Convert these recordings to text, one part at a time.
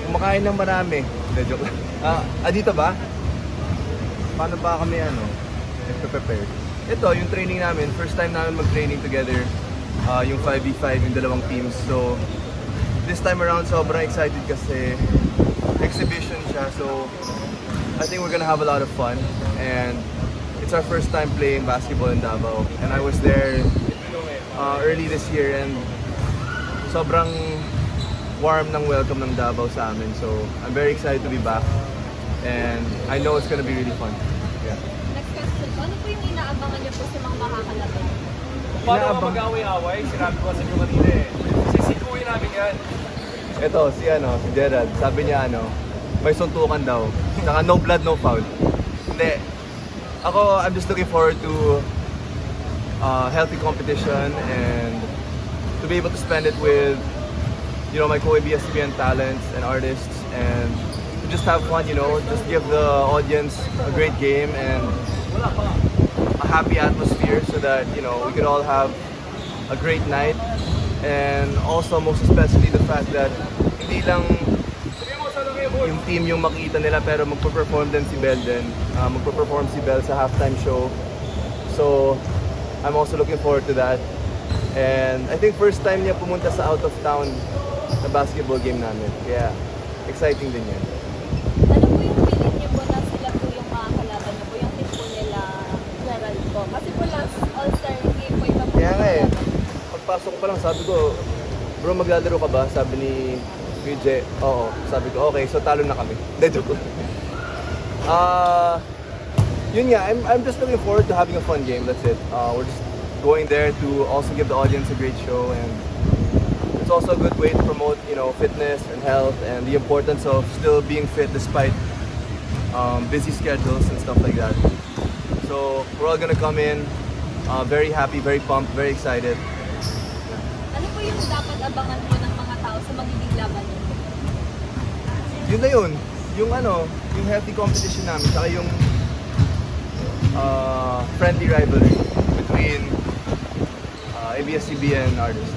Kumakain ng marami. Joke lang. Dito ba? Paano ba kami nagpe-prepare? Ito, yung training namin. First time namin mag-training together. Yung 5v5, yung dalawang teams. So, this time around, sobrang excited kasi exhibition siya. So, I think we're gonna have a lot of fun. And it's our first time playing basketball in Davao. And I was there early this year and sobrang warm ng welcome ng Davao sa amin. So, I'm very excited to be back. And I know it's gonna be really fun. Yeah. Next question, ano po yung inaabangan niyo po sa mga makakalaban? Paano ka mag-away-away? Sinabi ko sa inyo kanina eh. Sisikuhin namin yan. Ito, si Gerald, sabi niya may suntukan daw. Saka no blood, no foul. Hindi. Ako, I'm just looking forward to healthy competition and to be able to spend it with my co-ABS-CBN talents and artists and to just have fun, just give the audience a great game and a happy atmosphere so that, we could all have a great night. And also, most especially the fact that hindi lang yung team yung makita nila pero magpo-perform din si Bel din. Magpo-perform si Bel sa halftime show. So, I'm also looking forward to that. And I think first time niya pumunta sa out of town na basketball game namin. Kaya, exciting din yan. Ano po yung feeling niyo po na sila po yung makakalaban niyo po, yung team po nila Gerald po? Kasi po last All-Star game po iba po. Kaya nga pagpasok ko pa lang sabi ko, bro maglalaro ka ba? Sabi ni VJ, oo. Sabi ko, okay, so talo na kami. Hindi, joke. Yun nga, I'm just looking forward to having a fun game, that's it. We're just going there to also give the audience a great show and it's also a good way to promote, fitness and health and the importance of still being fit despite busy schedules and stuff like that. So we're all gonna come in very happy, very pumped, very excited. Ano po yung dapat abangan po ng mga tao sa magiging laban niyo? Yun na yun. Yung healthy competition namin, saka yung friendly rivalry between ABS-CBN artists.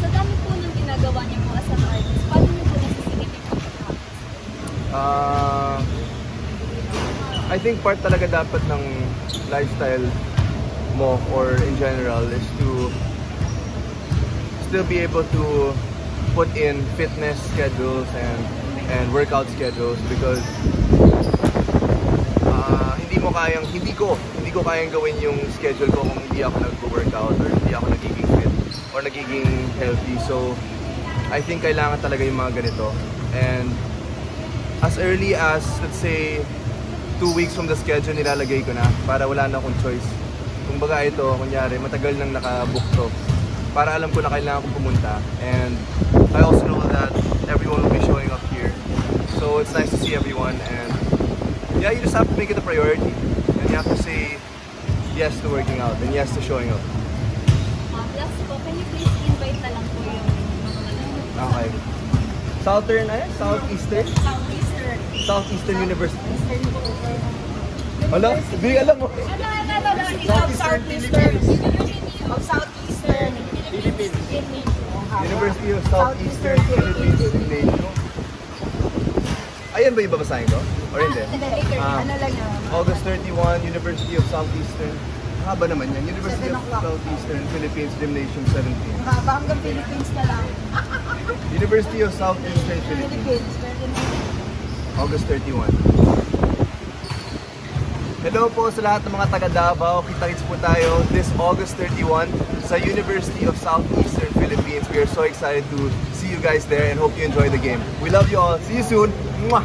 Sa dami po ng ginagawa niyo po as an artist, paano niyo po nasisigit yung pagkakapit? I think part talaga dapat ng lifestyle mo or in general is to still be able to put in fitness schedules and workout schedules because hindi ko kayang gawin yung schedule ko kung hindi ako nag-workout or hindi ako nagiging fit or nagiging healthy. So I think kailangan talaga yung mga ganito. And as early as, let's say, 2 weeks from the schedule, nilalagay ko na para wala na akong choice. Kung baga ito, kunyari, matagal nang nakabook to. Para alam ko na kailangan kong pumunta. And I also know that everyone will be showing up here. So it's nice to see everyone. And yeah, you just have to make it a priority. And you have to say yes to working out and yes to showing up. Last po, can you please invite na lang po yung mga Okay. Southeastern Southeastern University. Hala, hindi alam mo. Southeastern of Southeastern Philippines. University of Southeastern Philippines. Ayan ba yung babasahin ko? Or hindi? Ano lang yun? August 31, University of Southeastern. Haba naman yan. University of Southeastern Philippines, Gymnasium 17. Haba hanggang Philippines na lang. University of Southeastern Philippines. August 31. Hello po sa lahat ng mga taga Davao. Kita-kits po tayo this August 31 sa University of Southeastern Philippines. We are so excited to see you guys there and hope you enjoy the game. We love you all. See you soon. Mwah!